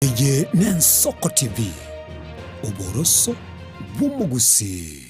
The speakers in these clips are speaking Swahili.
Eye n'Ensoko TV oboroso bw'umugusi.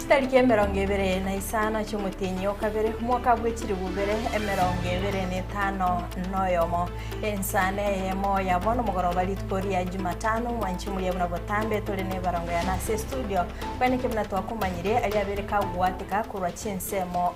Tariki emerongo ibere na isano cy'umutinyi okabere mwaka bw'ekiri bubere emerongo ibere n'etano noyomo ensane yemo yabona mugoroba litpori ya Jumatano mwanchi muri yabona botambe tole ne barongo ya nase studio kwanike mnatwakumanyire ali abereka gwatika kurwa chinsemo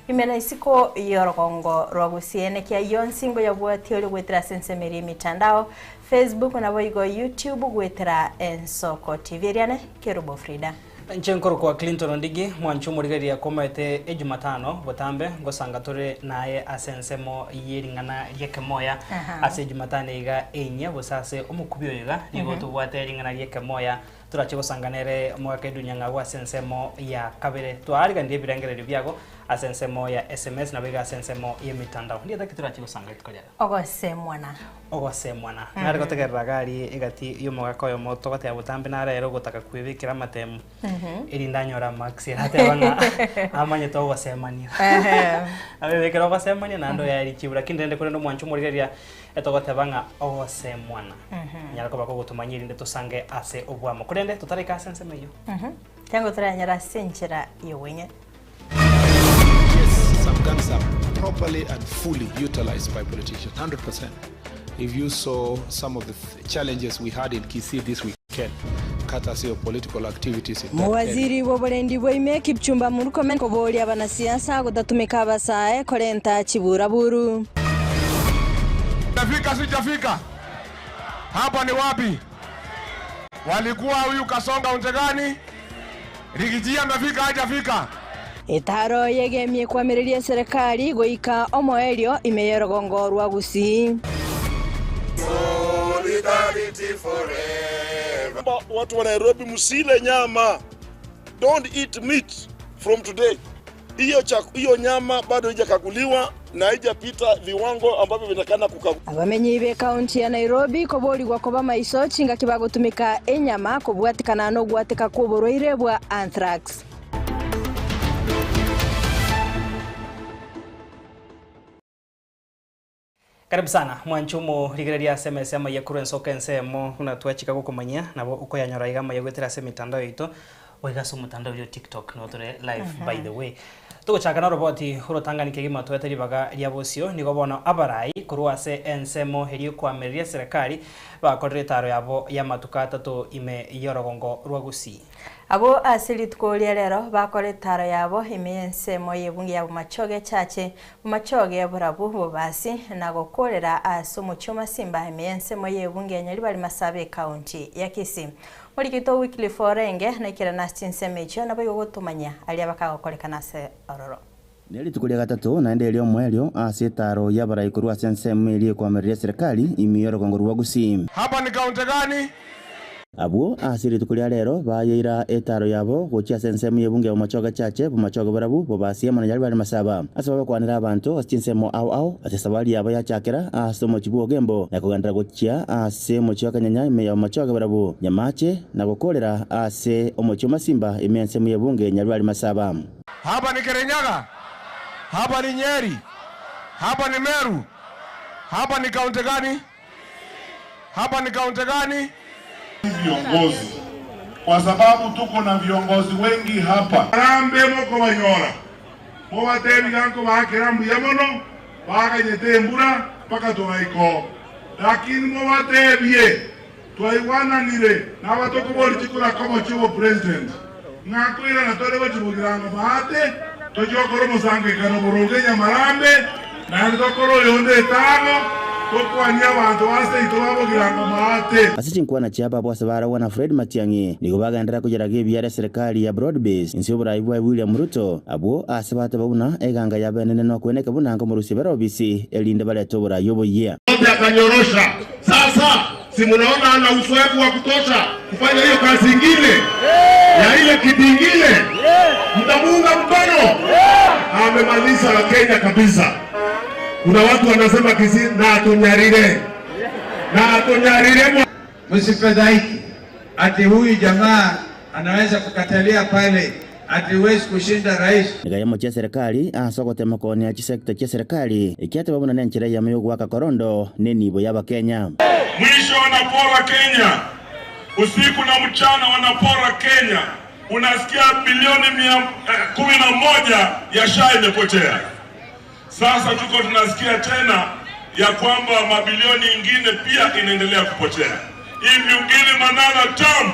imena isiko yorogongo rogusiene kya yonsingo yabwati oli gwetera sensemeri mitandao Facebook na boigo YouTube gwetera Ensoko TV riane Kerubo Frida Nchenkoro kwa Clinton Ondigi mwanchumurigari ya komete Jumatano botambe ngosanga tore naye asensemo yiringana yekemoya ase Jumatano iga enye bosase omukubyo iga nigo tubwate ringana yekemoya turache gosanganere mwaka edunyanga wa asensemo ya kabere twariga ndiye birangerere byago asensemo ya SMS na biga asensemo ye mitandao ndiye takiturache gosanga tukolera ogosemwana nari gotegerera gari igati yomoga yo moto gote ya botambe na rero gotaka kwibikira matemu irindanyora max hatebanga amanye to gosemania abebekera gosemania nando ya irikibura kindende kore no mwanchu murigeria etogotebanga ogosemwana nyarako bako gutumanyira inde tusange ase obwamo kurende tutarika asensemo yo tango turanyara senchera yowenye. Yes, some guns are properly and fully utilized by politicians, 100%. If you saw some of the challenges we had in Kisii this weekend, courtesy of political activities in that Mwaziri woborendi boime Kipchumba murukomen koboli abanasiasa gudatumika abasae korenta chiburaburu. Sijafika. Hapa ni wapi? Walikuwa huyu Kasonga untegani? Rigijia amefika hajafika. Etaro yegemye kwamiriria serikali goika omoelio imeyorogongo rwagusi. Solidarity forever. Watu wa Nairobi musile nyama. Don't eat meat from today. Hiyo nyama bado haijakaguliwa na haijapita viwango ambavyo vinakana kukaguliwa. Abamenyi be county ya Nairobi koboli gwakoba maiso chinga kibagotumika enyama kobwatikana no gwatika kuboroire bwa anthrax. Karibu sana mwanchumo rigereria SMS ama yakuru Ensoko ensemo unatuachika gukomanya nabo uko yanyora igama yagwetera se mitandao yito oigaso mutandao yo TikTok no tore live by the way tugochaka na roboti hurotanga nikegima tweteri baga ria bosio nigo bona abarai kurwa se ensemo heri kwameria serikali bakorire taro yabo ya matukata to ime yorogongo rwagusi abo asili tukolia lero bakore taro yabo imensemo yebungi yabo machoge chache machoge burabu bobasi nagokorera asomo choma simba imensemo yebungi nyali bali masabe county ya Kisii muri kito weekly forenge na kira nastinsemecho nabo yogotumanya ali abakagokorekana se ororo Neli tukulia gatatu na ende elio mwelio asetaro yabarai kurwa sensemo ili kwameria serikali imiyorogongo rwagusi. Hapa ni kaunti gani? Abo asiri tukulia lero bayeira etaro yabo gochia sensemo yebunge ya machoga chache bumachoga barabu bobasi amana yali bali masaba asaba kwanira abantu asinsemo au asesabali yabo yachakera asomo chibuo gembo na kugandira gochia asemo chyoka nyanya ime ya machoga barabu nyamache na gokolera ase omochoma simba imensemo yebunge nyali bali masaba. Hapa ni Kirinyaga. Hapa ni Nyeri. Hapa ni Meru. Hapa ni kaunti gani? Hapa ni kaunti gani? Viongozi, kwa sababu tuko na viongozi wengi hapa. Rambe moko banyora. Mowa tebi ganko bahakira mbuyamono, bahakanyete mbura, paka tuwaiko. Lakini mowa tebie, tuwaiwana nire, na watoko boli chikula kama chubo president. Ngakuira na tore wachibu giranga bahate, tojokoro musange kano buruge nyamarame, na ndokoro yonde tano, tokwanya abantu base itwabo kirango maate asichinkwa na chapa bwa sabara wana Fred Matiang'i nigo bagandira kujara gebyara serikali ya broad base insi oburayi bwa William Ruto abo asabata babuna eganga ya benene no kweneka bunanga mu rusibero obisi elinde baleto oburayi oboye akanyorosha. Sasa si mnaona ana uzoefu wa kutosha kufanya hiyo kazi ingine ya ile kipingine, mtamuunga mkono. Amemaliza Kenya kabisa. Kuna watu wanasema Kisii na atonyarire msifadhaiki ati huyu jamaa anaweza kukatalia pale ati huwezi kushinda rais. Nigaya mocha serikali asogote makoni ya chisekta cha serikali ikiate babuna nenchira ya mayo gwaka korondo nenibo yaba Kenya. Mwisho wanapora Kenya, usiku na mchana wanapora Kenya. Unasikia bilioni 11 ya SHA imepotea. Sasa tuko tunasikia tena ya kwamba mabilioni ingine pia inaendelea kupotea. Hivi ungine Manana term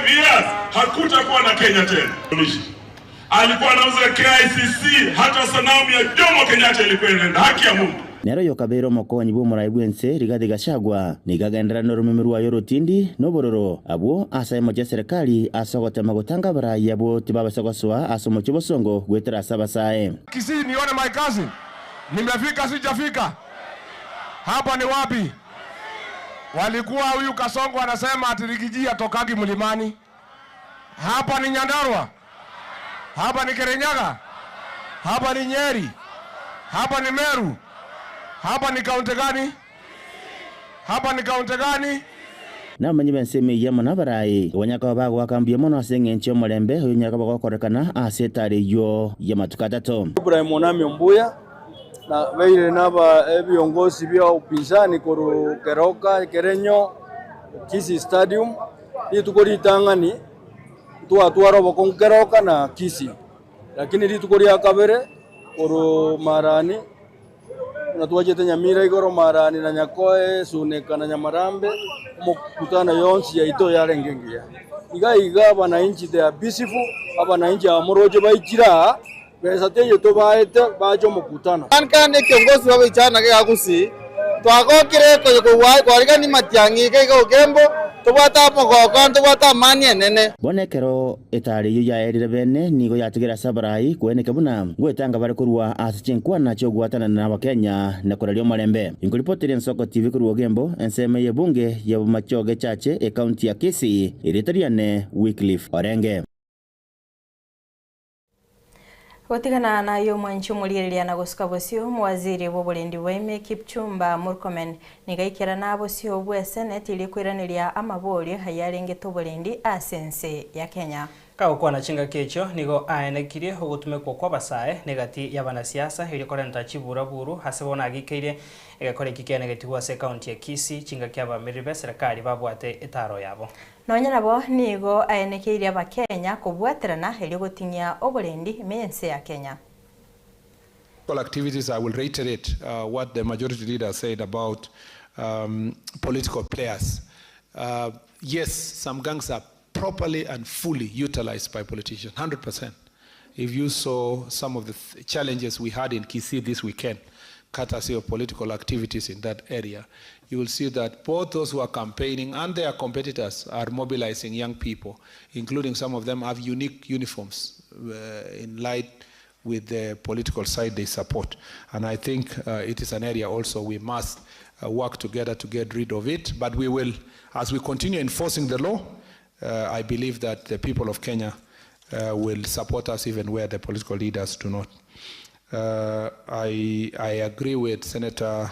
5 years hakutakuwa na Kenya tena. Alikuwa anauza KICC, hata sanamu ya Jomo Kenyatta ilikuwa inaenda. Haki ya Mungu. Nero yokabero mokonyi bu murai bwense Rigathi Gachagua nigagendera no rumimiru wa yorotindi no bororo abo asaye moja serikali asogote magotanga barayi abo tibabasagoswa asomo chibosongo gwetera sabasae. Kisii nione my cousin. Nimefika sijafika. Hapa ni wapi? Walikuwa huyu Kasongo anasema ati Rigiji atokagi mlimani. Hapa ni Nyandarua. Hapa ni Kirinyaga. Hapa ni Nyeri. Hapa ni Meru. Hapa ni kaunti gani? Hapa ni kaunti gani? Na manyibe nseme ya manabarai wanyaka bago wakambia mono asenge ncho molembe huyu nyaka bago korekana asetari yo ya matukatato. Ibrahim Monami Mbuya na veire naba viongozi vya upinzani koru Keroka, Kerenyo, Kisii Stadium ni tukori tangani tuatwaro boko Keroka na Kisii, lakini ni tukori akabere koru Marani na tuwajete Nyamira igoro Marani na Nyakoe Suneka na Nyamarambe mukutana yonsi ya ito yarengengia iga bananchi they are peaceful abananchi amoroje baikira pesa teje to baete bajo mukutana kandi kiongozi wa vijana ke Gusii twagokire ko kwariga ni Matiang'i ke Gembo tubata mugoko tubata manie nene bonekero etari yu ya erire bene nigo yatigira sabarai kweneke buna gwetanga bari kurwa asichinkwa nacho gwatana na Wakenya na koralio malembe ingolipoteri Nsoko TV kurwa Gembo enseme ye bunge ya machoge chache e county ya Kisii iritariane Wycliffe Orenge. Watigana na yo mwancho muliriria na gusika bosio mwaziri w'oburendi w'eme Kipchumba Murkomen nigaikira na bosio bwa Senate ili kwiraniria amabori hayarengeto burendi asense ya Kenya. Kwa na chinga kecho nigo aenekirie hugutumekwo kwa basae negati ya banasiasa ili korenta chibura buru hasebona agikeire egakore kikene getigwa se county ya Kisii chinga kya bamiribe serikali babwate etaro yabo. Nonya nabo nigo aenekiire aba Kenya kubwaterana ili gutingia oburendi mense ya Kenya. Activities, I will reiterate what the majority leader said about political players. Yes, some gangs are properly and fully utilized by politicians, 100%. If you saw some of the challenges we had in Kisii this weekend, courtesy of political activities in that area, you will see that both those who are campaigning and their competitors are mobilizing young people, including some of them have unique uniforms in light with the political side they support. And I think it is an area also we must work together to get rid of it. But we will, as we continue enforcing the law, I believe that the people of Kenya will support us even where the political leaders do not. I agree with Senator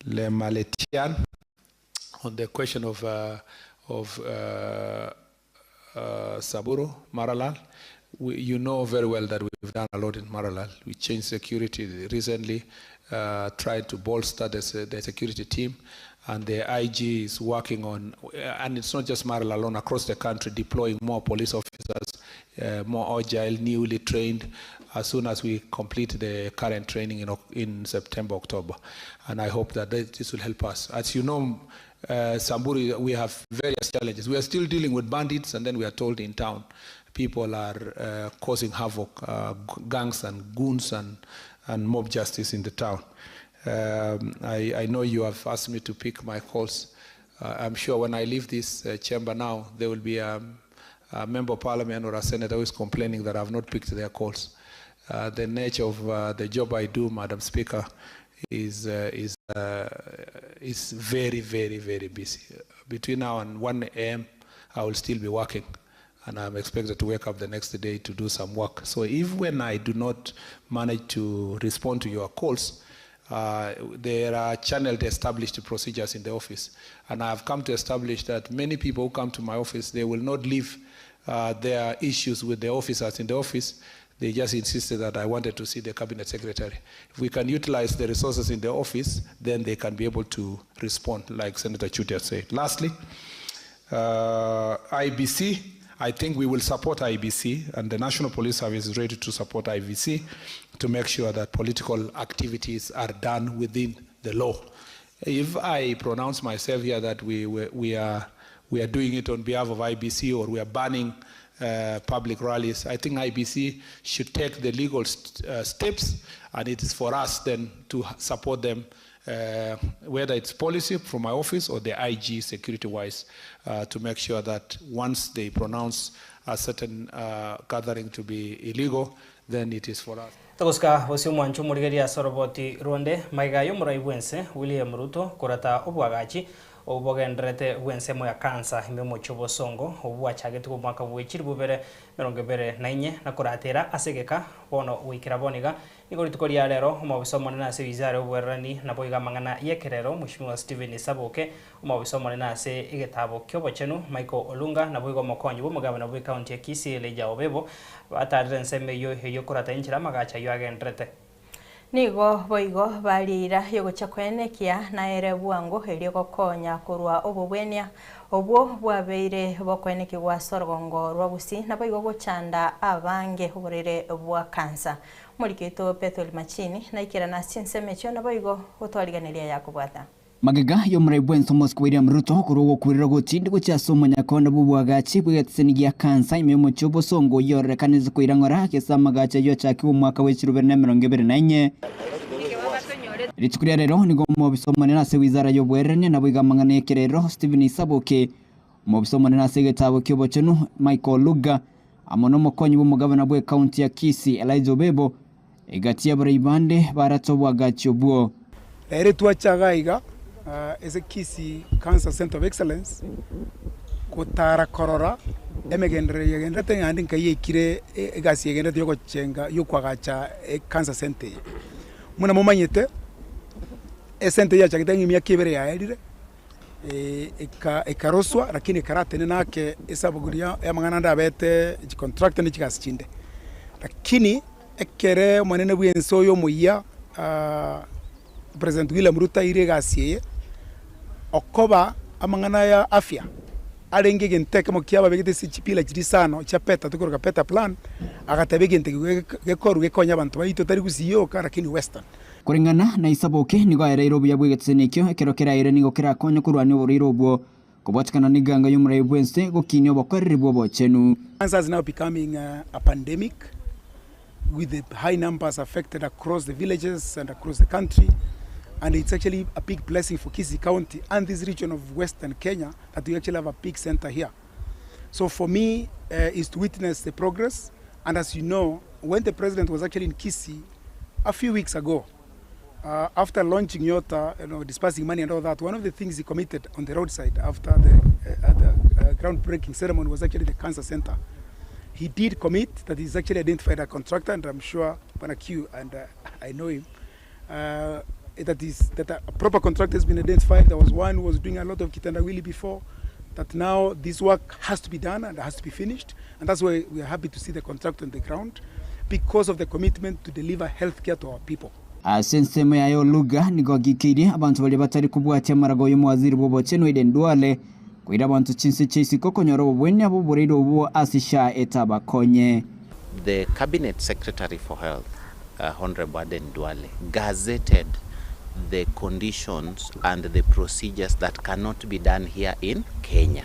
Lemaletian on the question of Samburu, Maralal. You know very well that we've done a lot in Maralal. We changed security recently, tried to bolster the security team. And the IG is working on, and it's not just Maralal alone, across the country, deploying more police officers, more agile, newly trained, as soon as we complete the current training in September, October. And I hope that this will help us. As you know, Samburu, we have various challenges. We are still dealing with bandits, and then we are told in town, people are causing havoc, gangs and goons and mob justice in the town. I know you have asked me to pick my calls. I'm sure when I leave this chamber now, there will be a member of parliament or a senator who is complaining that I have not picked their calls. The nature of the job I do, Madam Speaker, is very, very, very busy. Between now and 1 a.m., I will still be working, and I'm expected to wake up the next day to do some work. So if when I do not manage to respond to your calls, there are channeled established procedures in the office, and I have come to establish that many people who come to my office, they will not leave their issues with the officers in the office. They just insisted that I wanted to see the cabinet secretary. If we can utilize the resources in the office, then they can be able to respond, like Senator Chutia said. Lastly, IBC, I think we will support IBC, and the National Police Service is ready to support IBC to make sure that political activities are done within the law. If I pronounce myself here that we are doing it on behalf of IBC, or we are banning public rallies, I think IBC should take the legal steps, and it is for us then to support them, whether it's policy from my office or the IG security-wise, to make sure that once they pronounce a certain gathering to be illegal, then it is for us. Tagoska wasio mwanchu murigeria soroboti ronde maigayo muraiwense William Ruto kurata obwagachi obogendrete wense moya kansa imemo chobo songo obwachage tuko mwaka bwechiri bubere 24 na kuratera asegeka bono wikira boniga igori tukoria rero umabisomone na sevizare obwerani na boiga mangana yekerero Mheshimiwa Stephen Saboke umabisomone na se igetabo kyobo chenu Michael Olunga na boiga mokonyi bo mugabe na boiga county ya Kisii leja obebo batadrense meyo heyo kurata inchira magacha yo agendrete nigo boigo balira yogocha kwenekia na ere bwango herio gokonya kurwa obobwenia obwo bwabeire bokweneki gwa sorgongo rwabusi na boigo gochanda abange uburere bwa kansa murikito Petro Machini na ikira na sinsemecho na boigo gotwariganiria yakubwata magega yo muraibwenso Moscow William Ruto kurugo kurira gotindi gochasomo nyakonda bubwagachi bwetsenigia kansa imemo chobo songo yorekanize kuirangora kesa magacha yo chaki umwaka w'echirubere na 2024 Ritukuria rero nigo mu bisomane na se wizara yo bwerene na bwiga mangane kerero Stephen Saboke mu bisomane na se getabo kyobo chenu Michael Luga amono mokonyi b'umugabana bwe county ya Kisii Elijah Obebo egatia baribande baratobwagachi obwo ere twachagaiga ese Kisii Cancer Center of Excellence kutara korora emegendere yegendete ngandi nkayekire egasi yegendete yoko chenga yokwagacha Cancer Center muna momanyete center ya chakita ngimya kibere ya erire ekaroswa lakini karatene nake esabuguria ya mangana ndabete contract ni chikasichinde lakini ekere manene bwenso yo muya President William Ruto iregasiye okoba amangana ya afya arenge genteke mokiaba begete sichipila chirisano chapeta tukoroka peta plan agatabegente gekoru gekonya abantu bayito tari gusiyoka lakini western kuringana na Isaboke nigo areiro bya bwegetsenekyo ekerokera ire nigo kirakonyo kurwani oburiro bwo kubatikana niganga yo muraibwense gokinyo bokorribwo bochenu. Cancer is now becoming a pandemic with the high numbers affected across the villages and across the country. And it's actually a big blessing for Kisii County and this region of Western Kenya that we actually have a big center here. So for me, is to witness the progress. And as you know, when the president was actually in Kisii a few weeks ago, after launching Yota, dispersing money and all that, one of the things he committed on the roadside after the groundbreaking ceremony was actually the cancer center. He did commit that he's actually identified a contractor, and I'm sure Panakiu, and I know him, that a proper contractor has been identified. There was one who was doing a lot of kitendawili before, that now this work has to be done and has to be finished. And that's why we are happy to see the contractor on the ground, because of the commitment to deliver healthcare to our people. Senseme yayo Luga nigo gikiri abantu bali batari kubwacha marago yo mwaziri bobo cheno Eden Duale kuira abantu chinse chisi kokonyoro bobwenya abo buriro bo asisha etaba konye. The Cabinet Secretary for Health, Honorable Eden Duale, gazetted the conditions and the procedures that cannot be done here in Kenya.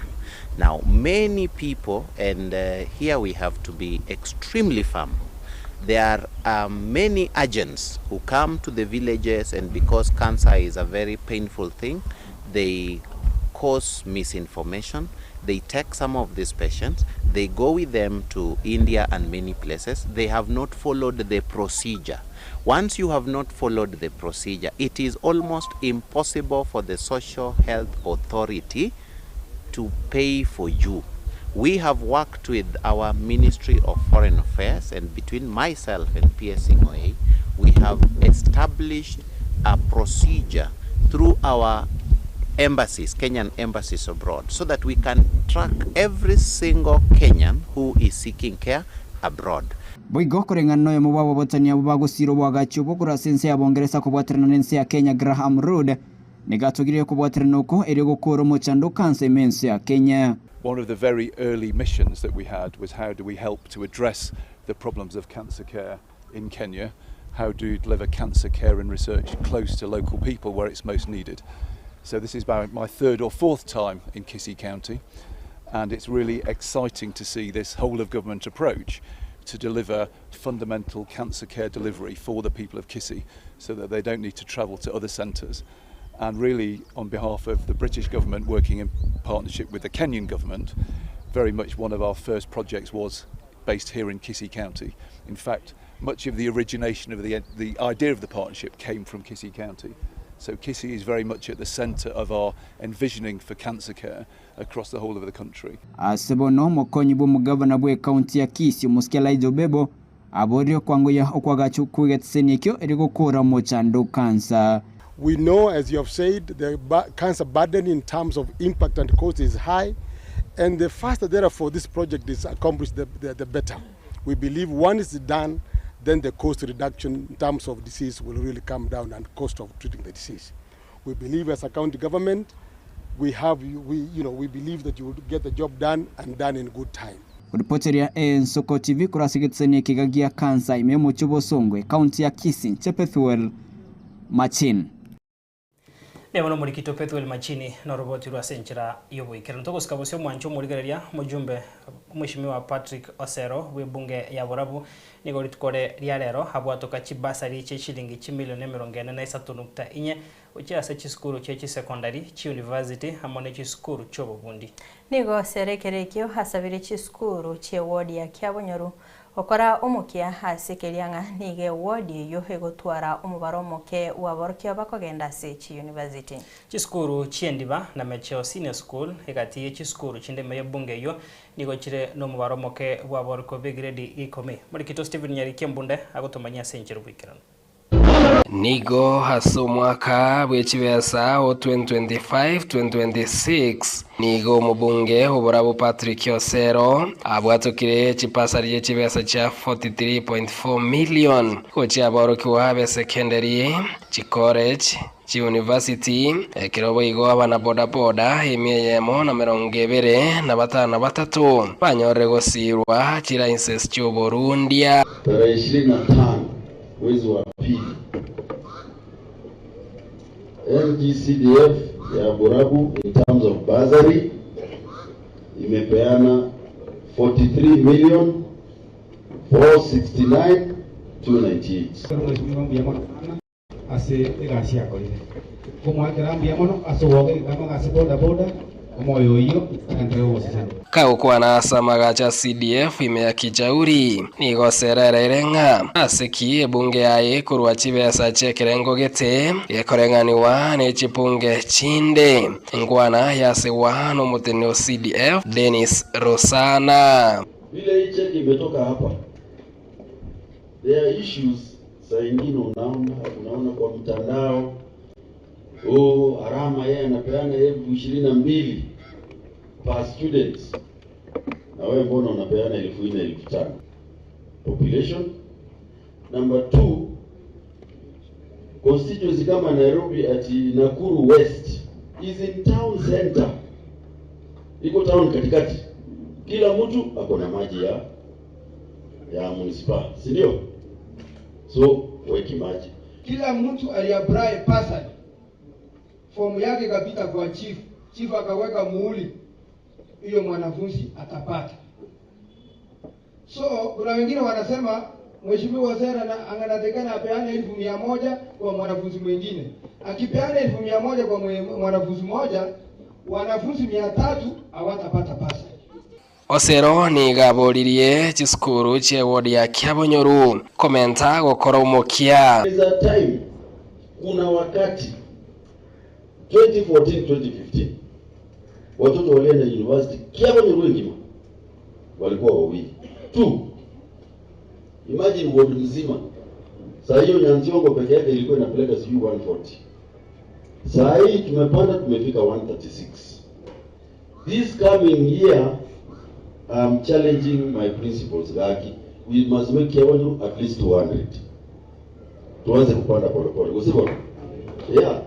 Now, many people, and here we have to be extremely firm, There are many agents who come to the villages, and because cancer is a very painful thing, they cause misinformation. They take some of these patients, they go with them to India and many places. They have not followed the procedure. Once you have not followed the procedure, it is almost impossible for the Social Health Authority to pay for you. We have worked with our Ministry of Foreign Affairs, and between myself and PSCOA, we have established a procedure through our embassies, Kenyan embassies abroad, so that we can track every single Kenyan who is seeking care abroad. Boigo kurengano ya mubabo botania bubago siro bwagacho bokura sense ya Bongereza kubwatirana nense ya Kenya Graham Road negatugiriye kubwatirana uko eri gukora muchando kanse mense ya Kenya. One of the very early missions that we had was how do we help to address the problems of cancer care in Kenya? How do you deliver cancer care and research close to local people where it's most needed? So this is about my third or fourth time in Kisii County, and it's really exciting to see this whole of government approach to deliver fundamental cancer care delivery for the people of Kisii so that they don't need to travel to other centres. And really, on behalf of the British government working in partnership with the Kenyan government, very much one of our first projects was based here in Kisii County. In fact, much of the origination of the idea of the partnership came from Kisii County. So Kisii is very much at the centre of our envisioning for cancer care across the whole of the country. Asebono mokonyi bu mugavana bwe county ya Kisii muskela ijobebo aborio kwangoya okwagachu kugetsenikyo erigokora mochando cancer. We know, as you have said, the cancer burden in terms of impact and cost is high, and the faster therefore this project is accomplished, the better. We believe once it's done, then the cost reduction in terms of disease will really come down, and cost of treating the disease. We believe as a county government, we believe that you will get the job done and done in good time. Reporteria Soko TV kurasigitseni kigagia kansa imemo chobosongwe county ya Kisii Chepethuel Machin. Nemono murikito Pethuel Machini na roboti rwa senchira yobo ikera ntoko sikabosyo mwancho murigereria mujumbe mheshimiwa Patrick Osero we bunge ya Borabu nigo ritukore ria rero habwatoka chibasari che shilingi chimilioni 43.4 ukiasa chiskuru che secondary chi university hamone chiskuru chobo bundi nigo serekerekyo hasabire chiskuru che ward ya Kyabonyoru okora omukia hasekelianga nige ward yo hegotwara umubaromoke waborokyo bakogenda se chi university chiskuru chiendiba na Mecheo Senior School hegati chiskuru chindeme yobunge yo nigo chire no mubaromoke waboroko be grade 10 muri kito Steven Nyariki Mbunde agotomanya senchero bwikirano nigo haso mwaka bwechibesa o 2025-2026 nigo mubunge Borabu Patrick Osero abwatokire chipasari chibesa cha 43.4 million kochi aborokiwa be secondary chi college chi university kirobo igo abana boda boda emyeyemo na 23 banyore gosirwa chira inses cho Burundia tarehe 25 mwezi wa pili LGCDF ya Borabu in terms of bursary imepeana 43,469,298. Ase egasia ko ile como akrambia mono asowoge kama gasiboda boda moyo hiyo andreo sasa kaukwana asamaga cha CDF imeakijauri nigo sererenga asiki bunge yae kurwa chibesa chekerengo gete yekorenganiwa ne chipunge chinde ngwana yasewa no muteno CDF Dennis Rosana vile hii cheki imetoka hapa. There are issues saingine unaona kwa mtandao Arama yeye anapeana 22,000 per students. Na wewe mbona unapeana 4,000 5,000? Population. Number 2, constituency kama Nairobi ati Nakuru West is in town center. Iko town katikati. Kila mtu ako na maji ya municipal, si ndio? So weki maji. Kila mtu aliapply person. Fomu yake kapita kwa chief akaweka muhuri, hiyo mwanafunzi atapata. So kuna wengine wanasema mheshimiwa Sera anatakana apeane 1,100 kwa mwanafunzi mwingine. Akipeana 1,100 kwa mwanafunzi mmoja, wanafunzi 300 hawatapata pesa. Osero ni gaboririe chiskuru che wodi ya Kiabonyoru komenta gukora umukia. Time kuna wakati 2014-2015 watoto walienda university Kiabonyoru ngima walikuwa wawili tu. Imagine ward mzima. Saa hiyo Nyanziongo peke yake ilikuwa inapeleka sijui 140. Saa hii tumepanda tumefika 136. This coming year I'm challenging my principles Gaki. We must make Kiabonyoru at least 200. Tuanze kupanda pole. Usivyo? Yeah.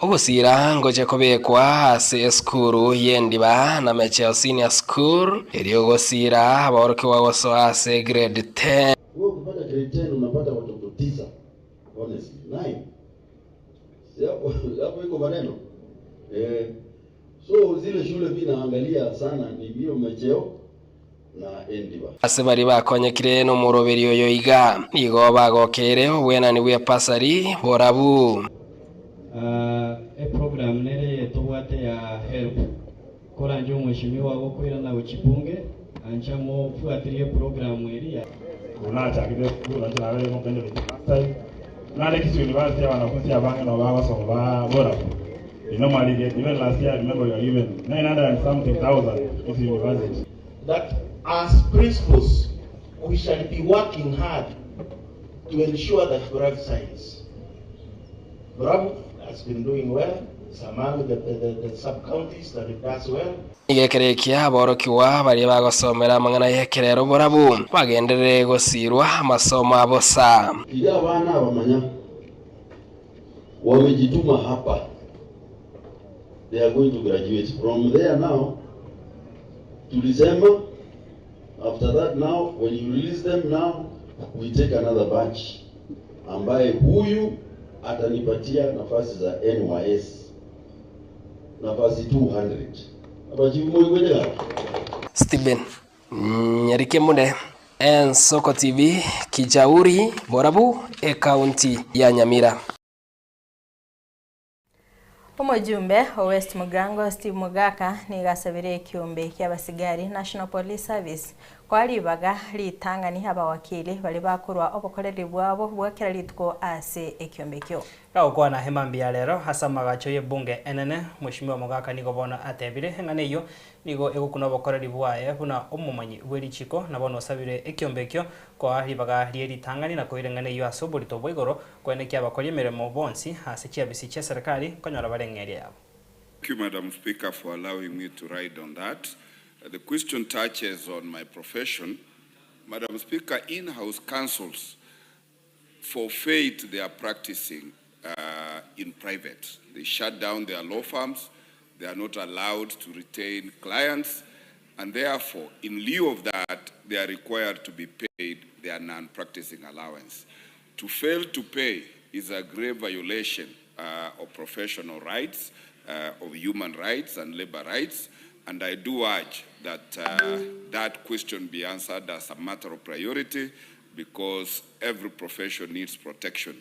Ogusira ngoje kubekwa ase skuru yendiba na meche senior school eri ogusira aboroki wagoso ase grade 10. Wewe ukipata grade 10 unapata watoto 9. Honestly 9. Hapo iko maneno. So zile shule mimi naangalia sana ni hiyo mecheo na endiba. Ase bari bakonyekire no muroberi oyo iga nigo bagokere obwena ni bwe pasari borabu. A program nere tobwate ya help koranjo mheshimiwa gokwira na uchibunge anchamo fuatilie program eri ya unachakide kula chawele kompende bitai nale kisu university wanafunzi abanga na baba so ba bora normally get even last year I remember you are given 900 and something thousand if university that as principals we shall be working hard to ensure that Borabu science Borabu has been doing well. It's among the sub-counties that it does well. Igekerekia aborokiwa bari bagosomera mangana yekerero Borabu bagenderere gosirwa amasomo abosa. Kija bana bamanya wamejituma hapa. They are going to graduate from there now to December. After that now when you release them now we take another batch ambaye huyu atanipatia nafasi za NYS nafasi 200 abajibu moyo Steven Nyarike Mude Soko TV Kijauri Borabu county ya Nyamira. Umujumbe wa West Mugango Steve Mugaka ni gasabire kiumbe ky'abasigari National Police Service kwali baga litanga ni abawakili bali bakurwa obukoreri bwabo bwakira litko ase ekiumbe kyo. Kao kwa na hemambi ya lero hasa magacho ye bunge enene mheshimiwa Mugaka nigo bona atebire hengane yo nigo egukuna obukoreri bwaye buna umumanyi bweri chiko na bono sabire ekiumbe kyo kwa libaga lieri tangani na koirengane yo asoborito bwigoro kwene kya bakori emiremo bonsi hase kiabisi cha serikali konyora barengeria yabo. Thank you, Madam Speaker, for allowing me to ride on that. The question touches on my profession. Madam Speaker, in-house counsels forfeit their practicing in private. They shut down their law firms. They are not allowed to retain clients. And therefore, in lieu of that, they are required to be paid their non-practicing allowance. To fail to pay is a grave violation of professional rights, of human rights and labor rights. And I do urge that that question be answered as a matter of priority because every profession needs protection,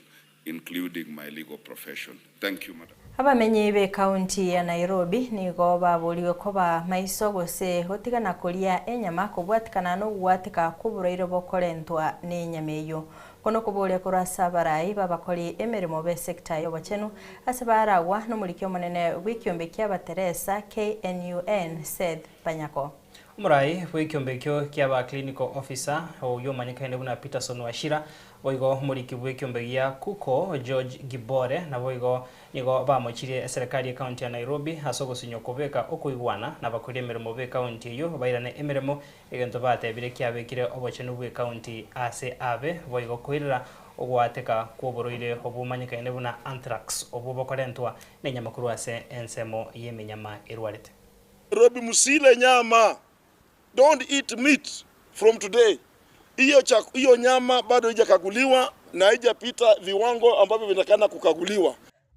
including my legal profession. Thank you, Madam. Abamenyi be county ya Nairobi nigo baburiwe ko ba maiso gose hotigana kuria enyama kubwatikana no gwatika kuburoire bokorentwa ne nyameyo kono kubule kurasa barai babakori emirimo be sector yo bachenu asabaragwa no mulikyo munene wikiombe kya bateresa KNUN said Banyako. Umurai wikiombe kya ba clinical officer oyo manyikaine buna Peterson Washira boigo muriki bwekiombe ya kuko George Gibore na boigo nigo bamochire serikali ya county ya Nairobi hasogo sinyokobeka okuigwana na bakuri emirimo be county yo bairane emirimo egento batebire kyabekire obochenu bwe county ase abe boigo kwirira ogwateka kwoboroire obumanyikaine buna anthrax obubokorentwa nenyamakuru ase ensemo yemenyama irwarete. Nairobi musile nyama. Don't eat meat from today. Hiyo nyama bado haijakaguliwa na haijapita viwango ambavyo vinakana kukaguliwa.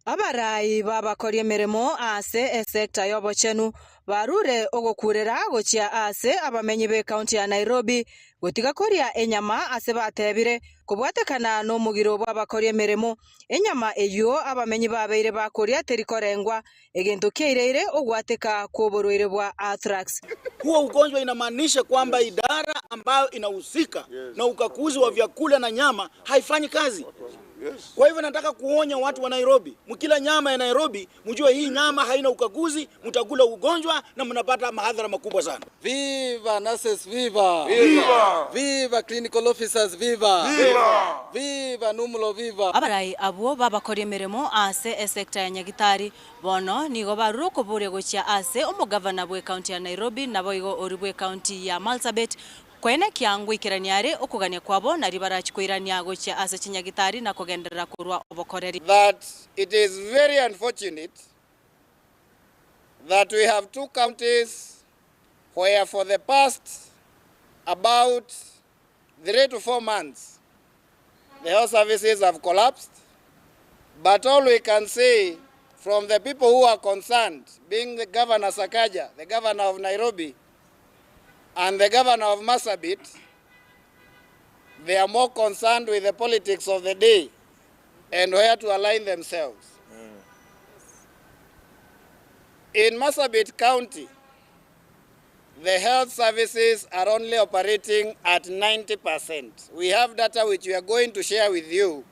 Abarai babakorie mirimo ase sector yobochenu barure ogokurera gochia ase abamenyi be county ya Nairobi gotiga koria enyama ase batebire kubwatekana no mugiro bwabakorie mirimo enyama eyo abamenyi babeire bakoria terikorengwa egento kieire ogwateka kuborwire bwa anthrax. Huo ugonjwa inamaanisha kwamba idara ambayo inahusika na ukakuzi wa vyakula na nyama haifanyi kazi. Kwa hivyo nataka kuonya watu wa Nairobi, mkila nyama ya Nairobi, mjue hii nyama haina ukaguzi, mtakula ugonjwa na mnapata mahadhara makubwa sana. Viva nurses, viva! Viva! Viva clinical officers, viva! Viva! Viva Numulo, viva! Abarai abo babakorie mirimo ase sector ya Nyagitari bono nigo baruro kuburia gochia ase omugavana bwe county ya Nairobi na boigo oribwe county ya Marsabit kwene kiangu ikiraniare okugania kwabo na ribarachi koirania gochia ase Chinyagitari na kugenderera kurwa obokoreri. That it is very unfortunate that we have two counties where for the past about 3 to 4 months the health services have collapsed, but all we can say from the people who are concerned, being the Governor Sakaja, the Governor of Nairobi, and the Governor of Marsabit, they are more concerned with the politics of the day and where to align themselves. In Marsabit County, the health services are only operating at 90%. We have data which we are going to share with you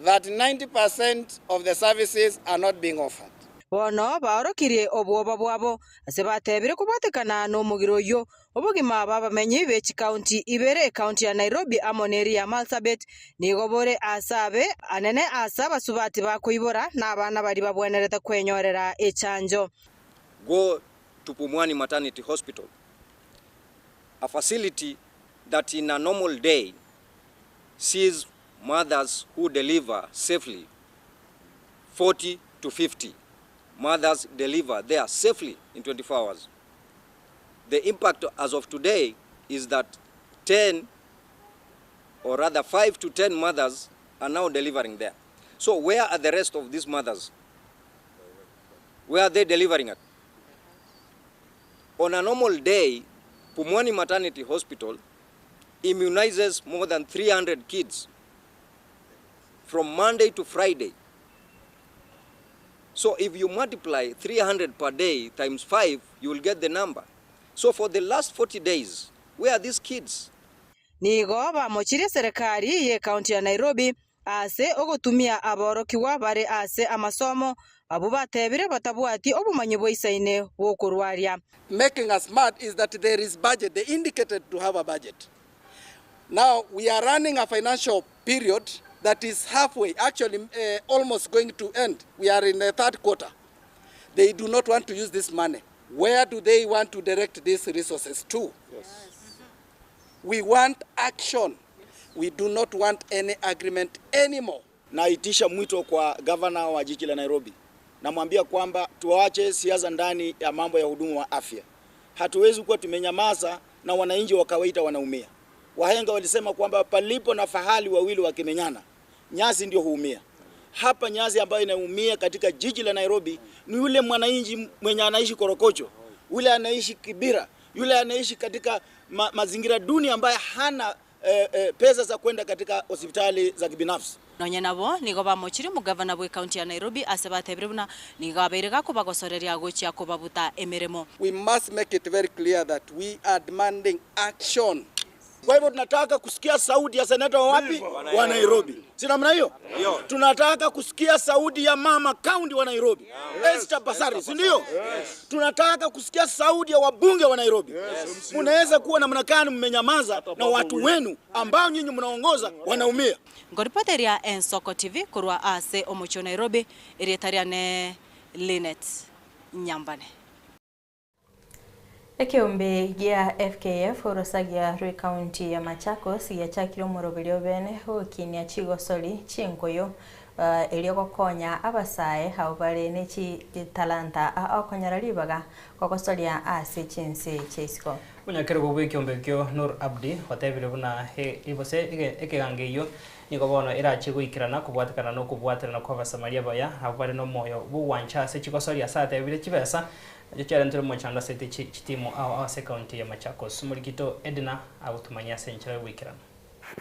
that 90% of the services are not being offered. Bono baorokirie obwoba bwabo ase batebire kubatekana no mugiro yo obugima babamenyi bechi county ibere county ya Nairobi amoneri ya Marsabit nigobore asabe anene asaba subati bakoibora na abana bari babwenereta kwenyorera echanjo. Go to Pumwani Maternity Hospital, a facility that in a normal day sees mothers who deliver safely. 40 to 50 mothers deliver there safely in 24 hours. The impact as of today is that 10 or rather 5 to 10 mothers are now delivering there. So where are the rest of these mothers? Where are they delivering at? On a normal day, Pumwani Maternity Hospital immunizes more than 300 kids from Monday to Friday. So if you multiply 300 per day times 5, you will get the number. So for the last 40 days, where are these kids? Nigo bamochire serikali ye county ya Nairobi ase ogotumia aborokiwa bare ase amasomo abo batebire batabwati obumanyi boisaine bokurwaria. Making us mad is that there is budget. They indicated to have a budget. Now we are running a financial period that is halfway, actually almost going to end. We are in the third quarter. They do not want to use this money. Where do they want to direct these resources to? Yes. We want action. We do not want any agreement anymore. Naitisha mwito kwa governor wa jiji la Nairobi. Namwambia kwamba tuache siasa ndani ya mambo ya huduma wa afya. Hatuwezi kuwa tumenyamaza na wananchi wa kawaida wanaumia. Wahenga walisema kwamba palipo na fahali wawili wakimenyana, nyasi ndio huumia. Hapa nyasi ambayo inaumia katika jiji la Nairobi ni yule mwananchi mwenye anaishi Korokocho, yule anaishi Kibira, yule anaishi katika mazingira duni ambaye hana pesa za kwenda katika hospitali za kibinafsi. Nonye nabo nigo bamochire mugavana bwe county ya Nairobi asebatebire buna nigo aberega kubagosoreria gochia kubabuta emeremo. We must make it very clear that we are demanding action. Kwa hivyo tunataka kusikia sauti ya seneta wa wapi? Wa Nairobi. Si namna hiyo? Tunataka kusikia sauti ya mama county wa Nairobi. Esther Basari, si ndio? Tunataka kusikia sauti ya wabunge wa Nairobi. Mnaweza kuwa namna gani mmenyamaza na watu wenu ambao nyinyi mnaongoza wanaumia? Ngoripoteria Ensoko TV kurwa ase omocho Nairobi erietariane Linet Nyambane. Ekiombe gia FKF orosagia Rui County ya Machakos ya chakiro morobilio bene ho kinia chigo soli chinkoyo elio gokonya abasae hau bari nechi talanta akonyara libaga gogosoria ase chinse chesko munyakero gwe kyombe kyo Nur Abdi hotebire buna he ibose ekegangeyo niko bono irachi guikirana kubwatikana no kubwatirana kwa basamaria baya hau bari no moyo buwancha ase chikosoria sate bire chibesa Jochara ntore mochanda sete chitimo au county ya Machakos Murigito Edna agutumanya senchera wikirana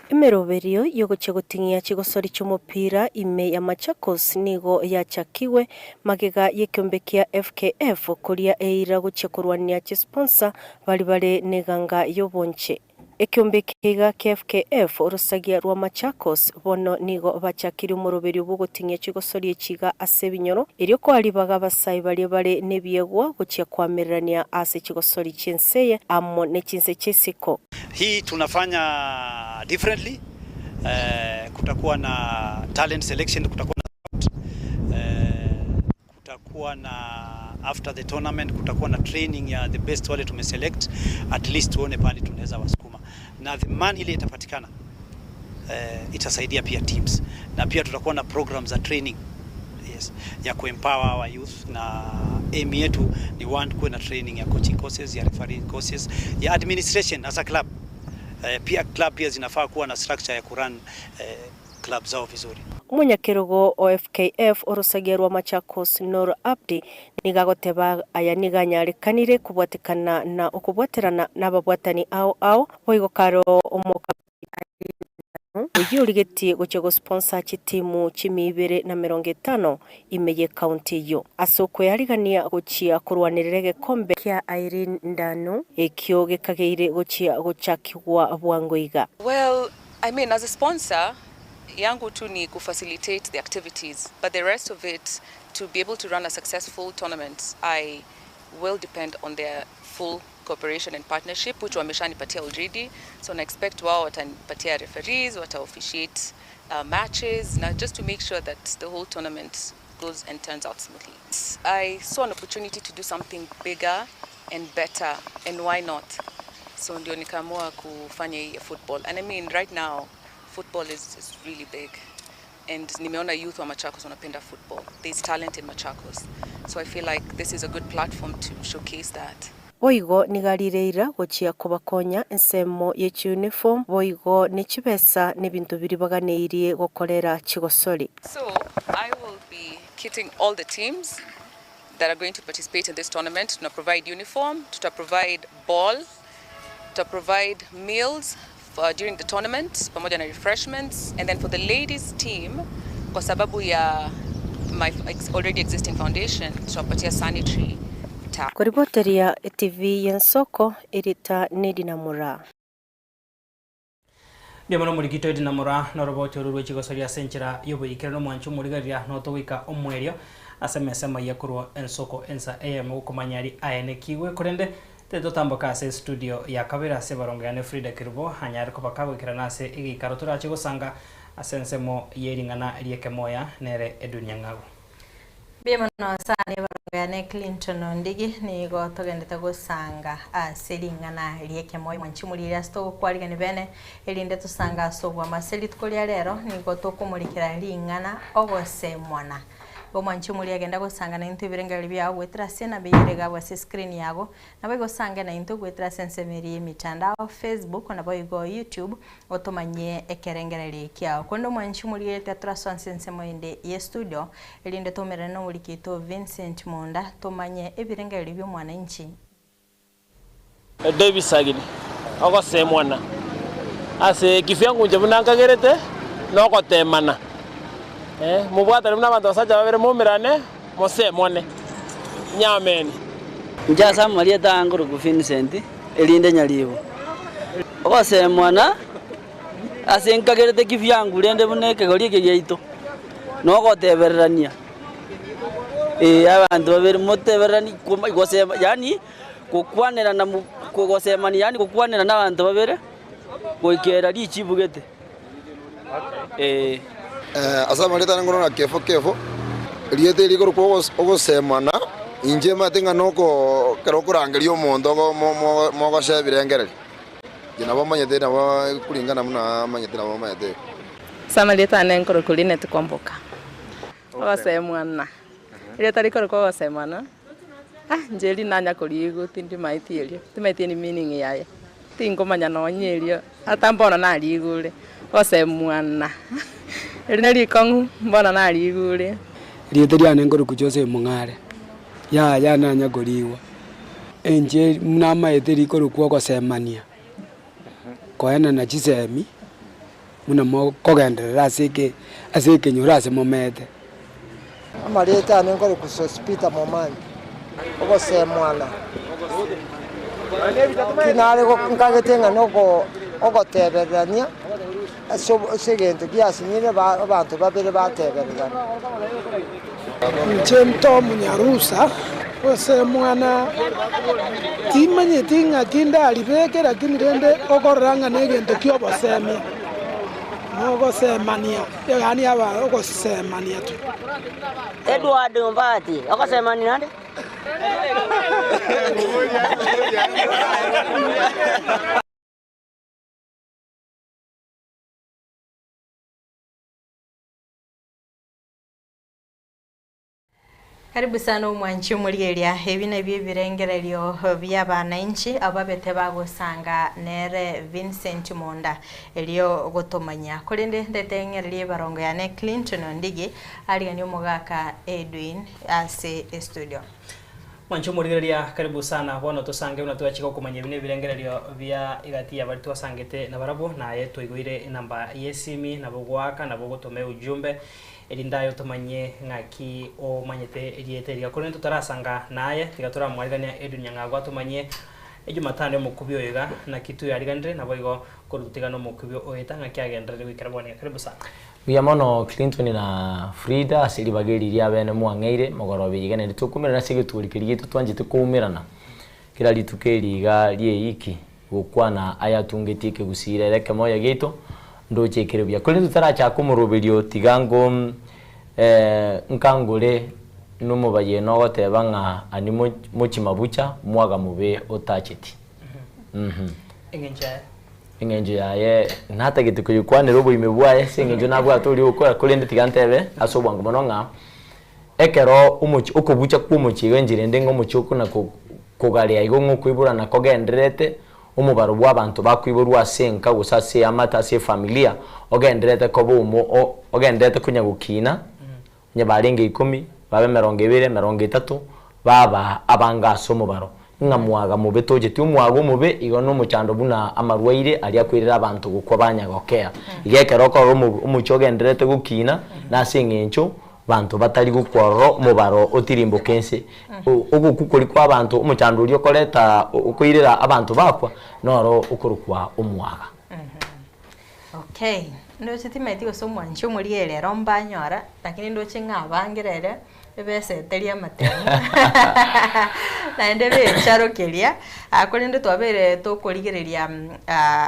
Imeroverio yogoche gutingia chigosori cy'umupira ime ya Machakos nigo yachakiwe magega yekyombe kya FKF kuria eira guche kurwania sponsor bali neganga yobonche ekyombe kiga kya FKF urusagia rwa Machakos bono nigo bachakiri umuroverio bwo gutingia chigosori echiga ase binyoro iryo kwalibaga basai bali nebiegwa guche kwamerania ase chigosori chinseye amo ne chinse chesiko. Hii tunafanya differently. Kutakuwa na talent selection, kutakuwa na after the tournament, kutakuwa na training ya the best wale tumeselect, at least tuone pale tunaweza wasukuma na the man ile itapatikana itasaidia pia teams, na pia tutakuwa na programs za training ya kuempower our youth, na aim yetu ni kuwe na training ya coaching courses, ya referee courses, ya administration as a club. Pia club pia zinafaa kuwa na structure ya kurun club zao vizuri. Munyakirogo OFKF urusagerwa Machakos Nur Abdi nigagoteba aya niganyarikanire kubwatikana na ukubwaterana n'ababwatani ao boigokaro omoka uyu urigeti guchego sponsor chitimu 250 imeye county yo asoko yarigania guchia kurwanirire gekombe kya Irene Ndano ekyo gekageire guchia guchakigwa bwangoiga. Well, I mean, as a sponsor yangu tu ni facilitate the activities, but the rest of it, to be able to run a successful tournament, I will depend on their full cooperation and partnership, which wameshanipatia already. So I expect wao watanipatia referees, officiate matches, just to make sure that the whole tournament goes and turns out smoothly. I saw an opportunity to do something bigger and better, and why not? So ndio nikaamua kufanya hii football. And I mean, right now, football is really big. And nimeona youth wa Machakos wanapenda football. There's talent in Machakos. So I feel like this is a good platform to showcase that. Boigo nigarireira guchia kubakonya ensemo ye uniform boigo ni chibesa n'ibintu biribaganeirie gukorera chigosori. So I will be kitting all the teams that are going to participate in this tournament. To provide uniform, to provide ball, to provide meals during the tournament, pamoja na refreshments, and then for the ladies team, kwa sababu ya my already existing foundation, tutapatia sanitary. Kuripoteria TV Yansoko Erita Nedinamura. Biamano Murigito Edinamura no roboti rurwe chigosoria senchera yobo ikero mwanchu murigaria no towika omwerio asemesema yakurwa ensoko ensa AM ukomanyari ayenekiwe kurende teto tamboka ase studio ya kabira se barongane Frida Kirbo hanyari kopakago ikiranase igikaro turachigo sanga asensemo yeringana riekemoya nere edunyangago. Biamano sane barongane Clinton Ndigi ni gotogendete gusanga aselingana riekemoya mwanchimurira sto kwarigane bene elinde tusanga sobwa maseli tukolia rero ni gotokumurikira lingana ogose mwana Bomwanchumuli agenda gusanga na into birenga bya gwetera sena beyerega bwa screen yago nabo gusanga na into gwetera sensemeri mitandao Facebook na boigo YouTube otomanye ekerengereri kya kondo mwanchumuli yete trason sensemo inde ye studio elinde tomera no ulikito Vincent Munda tomanye ebirenga byo mwana inchi David Sagini ogose mwana ase kifyangu nje bunangagerete no gotemana mubwatare n'abantu basaja babere mumirane musemone nyameni njasa Maria tanguru ku Vincent elinde nyalibo obase mwana asenkagerete kifyangu lende buneke goliye gyeito no goteberania abantu babere muteberani gosema yani kukwanira na kugosemani yani kukwanira n'abantu babere goikera lichibugete asama leta ngoro na kefo liete ligoro ko ogosemana inje matenga noko kerokurangerio mondo mo gashe birengereri jina bamanyete na kulingana muna manyete na bamanyete sama leta ngoro kuline tukomboka ogosemwana ile tariko ko ogosemwana njeri nanya kurigo tindi maitierio timaitie ni meaning yaye tingomanya no nyerio ata mbona na rigure osemwana ile rikongu mbona na rigure rieteria nengoro kujose mungare ya nanya kuriwa enje mnama eteri ko ogosemania koena na chisemi muna mo kogenderera asike nyura ase momete amareta nengoro kusospita momani ogosemwana kinare nkagete noko ogoteberania segento kiasinyire abantu babere bateberana nchento munyarusa osemwana timanye tinga kindali beke lakini rende okoranga negento kiobosemia ogosemania yani aba ogosemania tu Edward Mbati ogosemania nande Karibu sana umwanchi murigeria ebi nabyo birengereryo by'abananchi ababete bagusanga nere Vincent Monda elio gotomanya kurinde ndetengererie barongo ya Clinton Ndigi aligani umugaka Edwin ase studio. Mwancho murigeria karibu sana bono tusange unatuachika kumanya bine birengereryo bya igati ya bari twasangete na barabo naye twiguire namba yesimi na bogwaka na bogotome ujumbe elindayo tumanye ngaki o manyete riete ria kurento tarasanga naye tigatura mwarigania edunya ngagwa tumanye ejumatano mukubyo yega na kitu yarigandre na boigo kurutigano mukubyo oeta ngaki agendere wikarabone karibu sana Bia mono Clinton na Frida asili bageri ria bene mwangeire mogoro bigene nitukumira na sigituri gitu twanjite kuumirana kira litukeriga rie iki gukwana ayatungitike gusira reke moya gitu ndochekere bya kuri tutaracha kumurubirio tigango nkangure numubaye no goteba nga ani muchimabucha mwaga mube otachiti engenje yaye nata gitu kuyukwane robo imebwaye sengenje nabwa tuli ukora kulende tigantebe asobwango mononga ekero umuchi okubucha kumuchi genjire ndengo muchuku na kugalia igongo kwibura na kogenderete umubaro bw'abantu bakwiburwa senka gusase amata se familia ogenderete kobumo ogenderete kunyagukina nyabaringe 10 babe 20 30 baba abangaso mubaro ngamwaga mube tojeti umwago mube igono muchando buna amarwaire ali akwirira abantu gukwa banyagokea igekero ko umuchogenderete gukina na sengencho bantu batari gukworo mubaro otirimbo kense ogukukuri kwa abantu umuchando uri okoreta ukwirira abantu bakwa noro ukurukwa umwaga Okay ndo chitimeti gusomwancho muri rero mbanyora lakini ndo chingabangirere ebese teria matemo na ndebe charokeria akore ndo twabere tukurigereria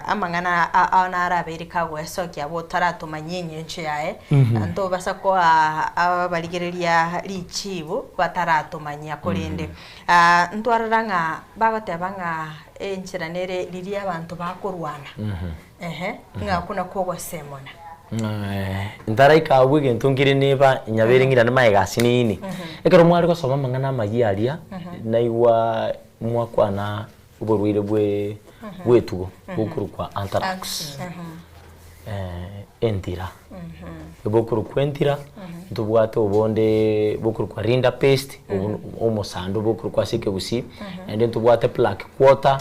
amangana ana arabiri kagwesokia botarato manyenye nche yae ndo basako abaligereria richibu batarato manya kurinde ntwararanga bagotebanga enchiranere riria abantu bakurwana ngakuna kogosemona ndara ikawe gento ngire niba inyabere ngira namaegasi nini ekero mwari gosoma mangana magiaria naigwa mwakwana uborwire bwetugo bukuru kwa anthrax entira bukuru kwentira tubwate ubonde bukuru kwa rinda paste omosando bukuru kwa sike busi ende tubwate plaque quarter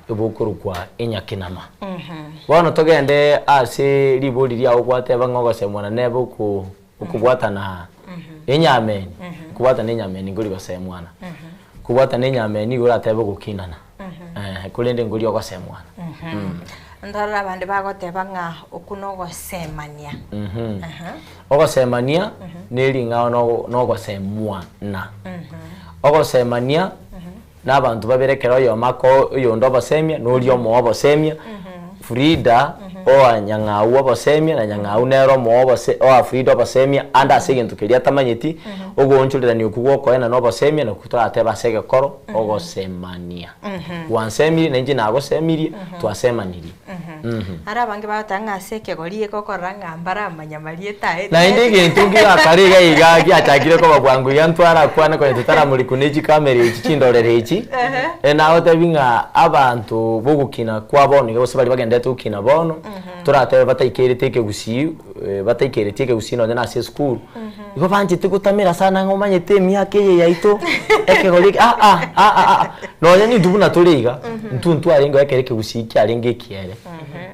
bukuru kwa enyakinama wana togende ase liboli ria okwate bangogo semwana nebo kubwata na enyameni kubwata na enyameni ngori basemwana kubwata na enyameni gora tebe gukinana kulende ngori ogosemwana ndara abandi bagoteba nga okunogo semania ogosemania nelinga no gosemwana ogosemania n'abantu baberekera yo mako yo ndo basemia no lyo mo basemia Frida o anyang'au abasemia na nyang'au nero mo base o Frida basemia anda segentu kelia tamanyeti ogonchulira ni okugo koena no basemia no kutrate basege koro ogosemania wansemi nenje na agosemiri twasemaniri ara bange batanga seke gorie kokora ngambara amanyamari tae na indege ntungira kariga igagi achagire ko babwangu yantwara kwana ko tutara muri kuneji kamera iki kindorere iki na hote binga abantu bogukina kwa boni bose bari bagendete ukina bono turate bataikere gusi bataikere teke gusi no na school iko banji tukutamira sana ngomanye temi yake yaito eke goli no yani dubuna turiga ntuntu arengo yakereke gusi cyarenge kiere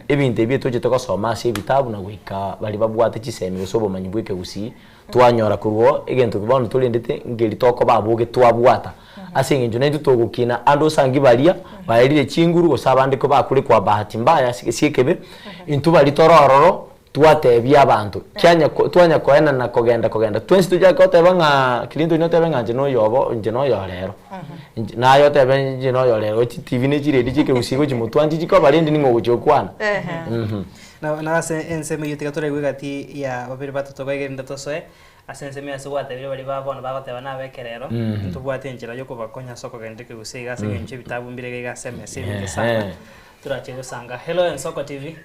ebinte bieto je tokosoma se bitabu na gwika bali babwate kisemi sobo manyibweke gusi twanyora kuruo egento kibono tulindete ngeli toko babuge twabwata asinge njo netu togukina ando sangi balia bairire chinguru gosabande ko bakuri kwa bahati mbaya sikebe intu bali torororo twatebya abantu kyanya twanya koena na kogenda twensi tujya ko tebanga kilinto nyotebenga nje no yobo nje no yorero na yo tebe nje no yorero TV ne jire dije ke usigo jimutwanji ko balindi ningo gujokwana na ase enseme yotiga tore gwigati ya babiri batoto bagenda tosoe asense me asubwate biro bali babona bagoteba nabekerero ntubwate njira yo kubakonya soko gendeke gusiga asenje bitabu mbire ga SMS sana turache gusanga hello Ensoko TV.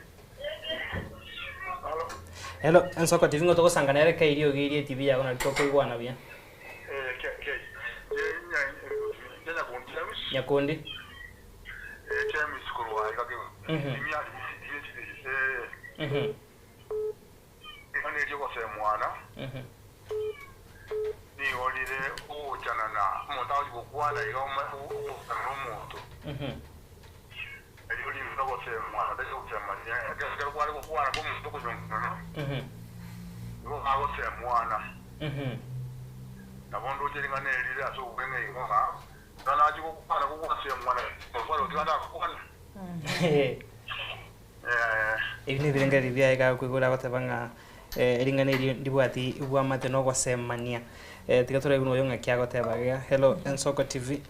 Hello, Ensoko TV ngo tokosanga nere kairio girie TV yako na toko igwana bia. Nyakundi. James Kurwa ikake. Ane joko se mwana. Ni olire o chanana montaji bokwana igoma o moto. Eli ndo se mwana de o chamanya. Ke kwa bokwana ko muntu ko jonkana. Ngo hago se mwana. Na bondo jeringa ne elire aso ubene igoma. Dana aji bokwana ko se mwana. Kwa tiganda kokwana. Ibini birengeri bya ega kwigura batebanga eringaneri ndibwati ubwa mate no gwasemania tigatora ibino yonga kyago tebaga hello Ensoko TV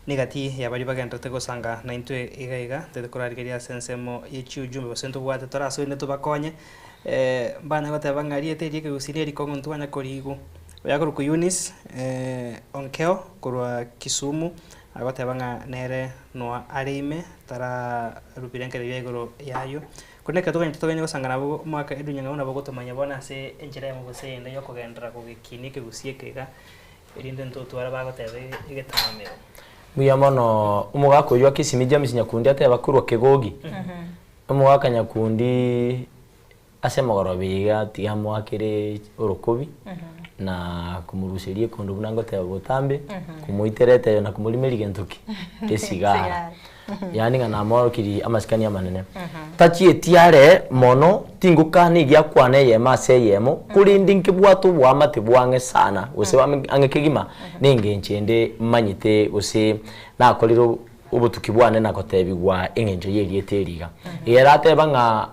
nigati ya bari bagenda tegosanga na intwe igaiga tedekorarigeria sensemo yechiujumbe basento bwate toraso ine tubakonye bana batebanga riete rike gusineri kongo ntwana korigo yakuru ku Eunice onkeo kurwa Kisumu abatebanga nere no arime tara rupirenkere byegoro yayo kuneka tuganye gusanga nabo mwaka edunya ngabona bogotomanya bona se enjira ya mugusenda yo kugendera kugikinike gusiekega irinde ntoto bara bagotebe igetamero muya mono umugako yo Kisimi James Nyakundi ateba kurwa kegogi umugaka Nyakundi asemogoro biga tiamo akire urukubi na kumuruserie kondo bunango teba botambe kumuiterete na kumulimeri gentuki esigara yani ngana moro kiri amaskani amanene tachi etiare mono tinguka ni gya kwane ye mase yemo kulindi nkibwatu bwa mate bwange sana use angekegima ninge nchende manyite use na koliro ubutukibwane na kotebigwa engenjo yeri eteriga era tebanga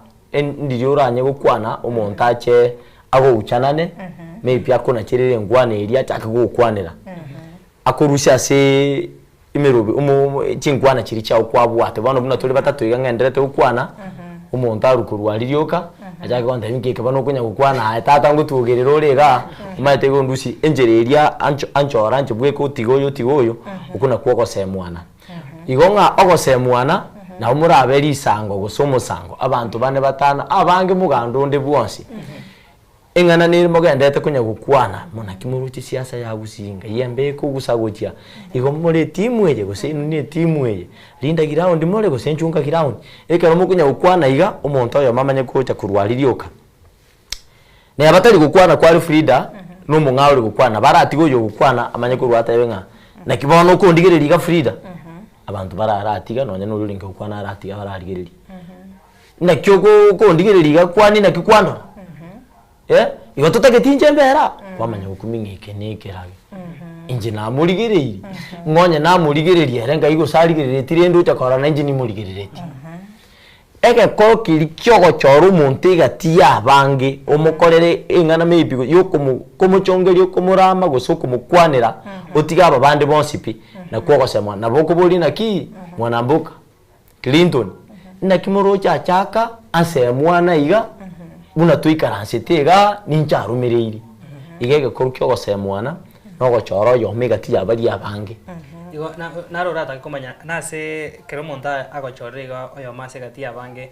ndiyoranye gukwana umontache ago uchanane maybe akona kirire ngwane eri ataka gukwanira akorusha se imerobe chingwana chiri chao kwabwate bano buna tuli batatu igangenderete ukwana umuntu arukurwa liryoka ajake kwanda imikeke bano kunya gukwana atata ngutugerero rega umayete gondusi enjereria anchora anje bweko tigoyo ukuna kuoko semwana igonga ogosemwana na umurabe lisango gusomo sango abantu bane batana abange mugando nde bwonsi ingana niri mogendete kunya gukwana mona kimuruti siasa ya gusinga yembe ko gusagotia igo muri timu eje gose ni timu eje linda ground more gose nchunga ground ekero mukunya gukwana iga umuntu oyo mamanye ko cha kurwalirioka ne abatari gukwana kwa Frida no mungawuri gukwana baratigo yo gukwana amanye ko rwata yenga na kibono ko ndigereri ga Frida abantu bararatiga none no rulinga gukwana aratiga bararigereri na kyogo ko ndigereri ga kwani na kikwano igo tutagetinje mbera kwamanya gukumingike nekerage inje na murigereire ngonye na murigereire renga igo sarigerere tirendo chakora na inje ni murigerereti eke ko kiri kyogo choru muntiga tiya bange omukorere ingana mebigo yokomuchongeri yokomurama gosoko mukwanira otiga abande bonsipi na kwoko sema na boko boli na ki mwanambuka Clinton na kimoro cha chaka ase mwana iga buna tuikaransetega nincharumireiri igege korukyo gosemwana no gochoro yo mega tiya bari abange Igo narora takomanya nase kero monta agochorega oyo mase gati abange.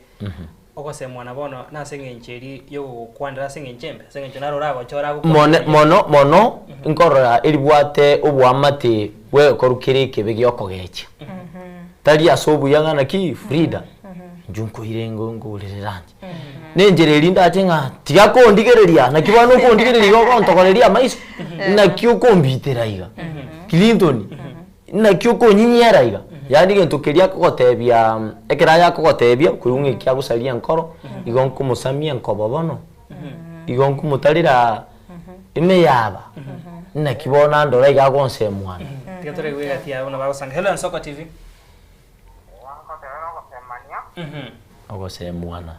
Ogose mwana bono nase ngencheri yo kwandira singenchembe singencho narora agochora mono inkorora elibwate obwamate we korukire kebege yokogecha. Tali asobu yangana ki Frida. Njunko irengo ngoliranje. Nenjere linda atenga tiako ndigereria na kibano ko ndigereria ko ntokoreria maiso na kyuko mbitera iga Clinton na kyuko nyinyera iga yani gento keria ko gotebia ekera ya ko gotebia kuyunge kya gusalia nkoro igonko musamia nkobobono igonko mutarira ime yaba na kibona ndora iga gonse mwana tikatore gwe gatia una bagosanga hello Nsoko TV ogose mwana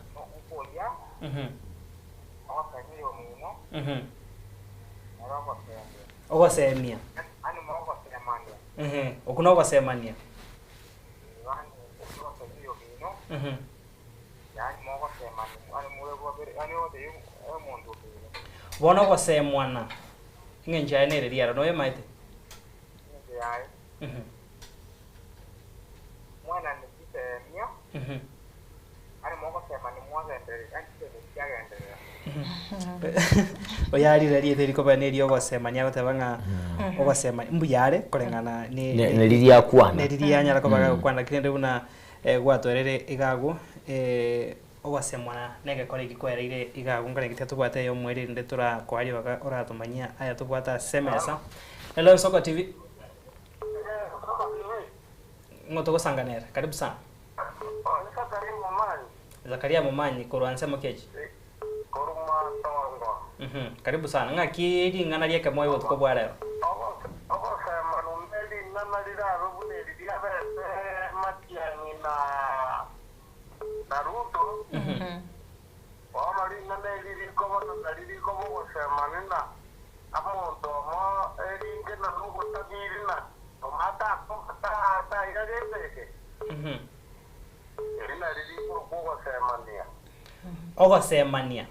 ogosemia okuno ogosemania bono ogosemwana ngenja nere riara no yemaite mwana ni kisemia ani moko sema ni mwana endele anti kiagendelea oyari rari etheri kobaneri ogosemania gotabanga ogosema mbuyare korengana ni neriria kwana neriria nyara kobaga kwana kirende buna gwatwerere igagu ogosemwana nege kore gikwereire igagu ngare gitatu bwate yo mweri nde tura kwari baga oratumanyia aya tubwata semesa hello Nsoko TV ngoto gosanganera karibu sana Zakaria Momanyi kuruanse mokeji karibu sana ngakiri ngana lieka moyo tuko bwara ogosemania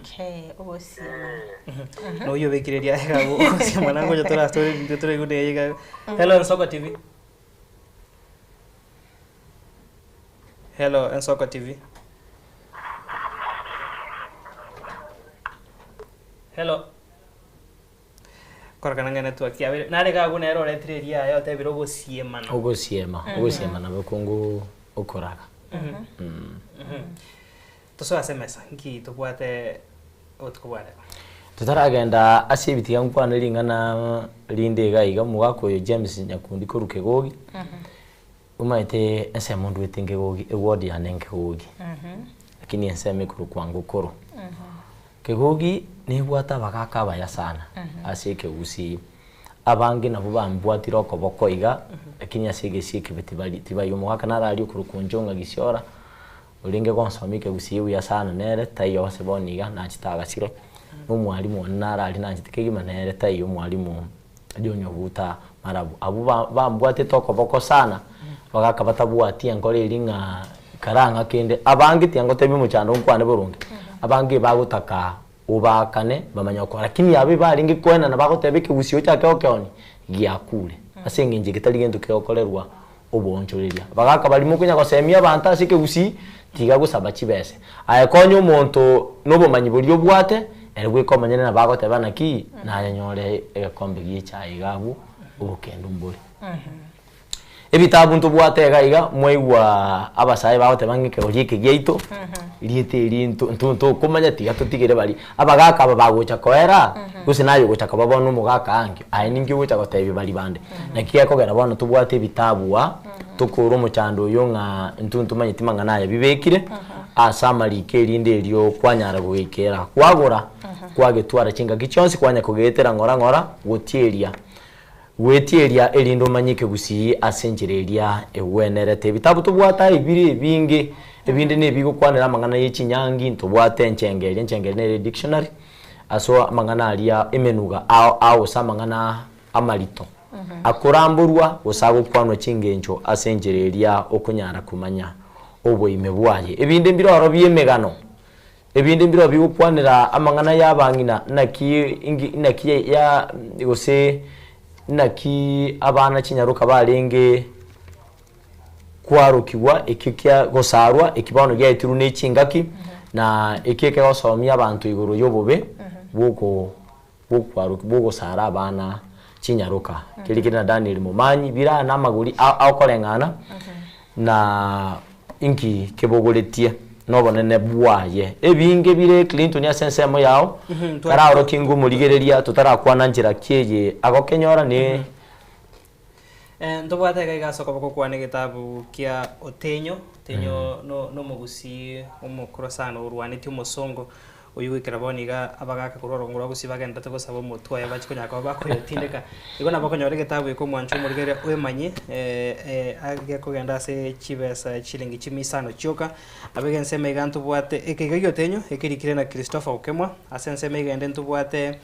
okay ogosemania no yo bekireria gago ogosemana ngo tora story ntore gude yega hello Nsoko TV hello Nsoko TV hello koragana network ya nare gago nero retreria yo tebiro gosiema na bakungu okoraga toso asemesa nki tubwate otkubare tutaragenda asibitiga nkwana lingana linde gaiga mugako James Nyakundi koruke gogi umaite ese mundu wetenge gogi ewodi yanenge gogi lakini ese mikuru kwangu koro kegogi ni bwata bakaka baya sana asike gusi abangi nabo bambwatira okoboko iga lakini asige sike betibali tibayo mwaka narali kurukunjonga gisiora ulinge konsomike gusi ya sana nere tayo base boniga nachitaga siro n'umwalimu narali nachitikege manere tayo mwalimu ajonyo buta marabu abu bambwate tokoboko sana bakaka batabwatia nkore linga karanga kende abangi tiango tebi muchando nkwane burungi abangi bagutaka ubakane bamanya ko lakini yabe baringe kwena na bagotebeke gusio cyake okoni giakule asenge nje kitali gento keokolerwa obonchoreria bagaka bali mukunya gosemia banta asike gusi tiga gusaba kibese ayekonyo umuntu nobumanyi buri obwate erwe komanyene na bagotebana ki na nyore ekombe gichaye gabu ubukendo mburi ebitabu ntubwate gaiga mweigwa abasaye bagotebangike orike gyeito liete lintu kumanya tiga tutigere bali abagaka bagocha koera gusi nayo gocha kababona umugaka angi ayi ningi gocha gotebi bali bande nakiye kogera bona tubwate ebitabu wa tukuru muchando yonga ntuntu manyitimanga naye bibekire asamali kelinde lyo kwanyara gwikera kwagura kwagetwara kinga gichonsi kwanya kugetera ngora gutieria wetieria elindo manyike gusi asenjereria ewenerete bitabu tubwata ibiri bingi ebinde ne bigo kwanira mangana y'Ekinyangi ntubwate nchengere ne dictionary aso mangana alia emenuga ao samangana amalito akuramburwa usago kwanwa kingencho asenjereria okunyara kumanya obwo imebwaye ebinde mbiroro byemegano ebindi mbiro bigukwanira amangana y'abangina naki ya gose naki abana kinyaruka barenge kwarukibwa ikikya gosarwa ikibano gya itiru n'ekingaki na ikeke gosomya abantu iguru yobobe buko gosara abana kinyaruka kirikira Daniel Mumanyi bira namaguri akorengana na inki kebogoletie nobonene bwaye ebinge bire Clinton ya sensemo yao kararo kingu muligereria tutarakwana njira kieye agokenyora ni ndobwate gasoka bakokwane gitabu kia Otenyo no mugusi umukurasano urwaniti umusongo uyuwikira boniga abagaka kurorongora gusibagenda tegosaba mutwa yabachikonya bakoyotindeka iko nabakonyore gitabu iko mwancho murigere wemanye agekogenda se chibesa chilingi 5 choka abegense megantu bwate ekegeyo Otenyo ekirikire na Christopher Okemwa asense megende ntubwate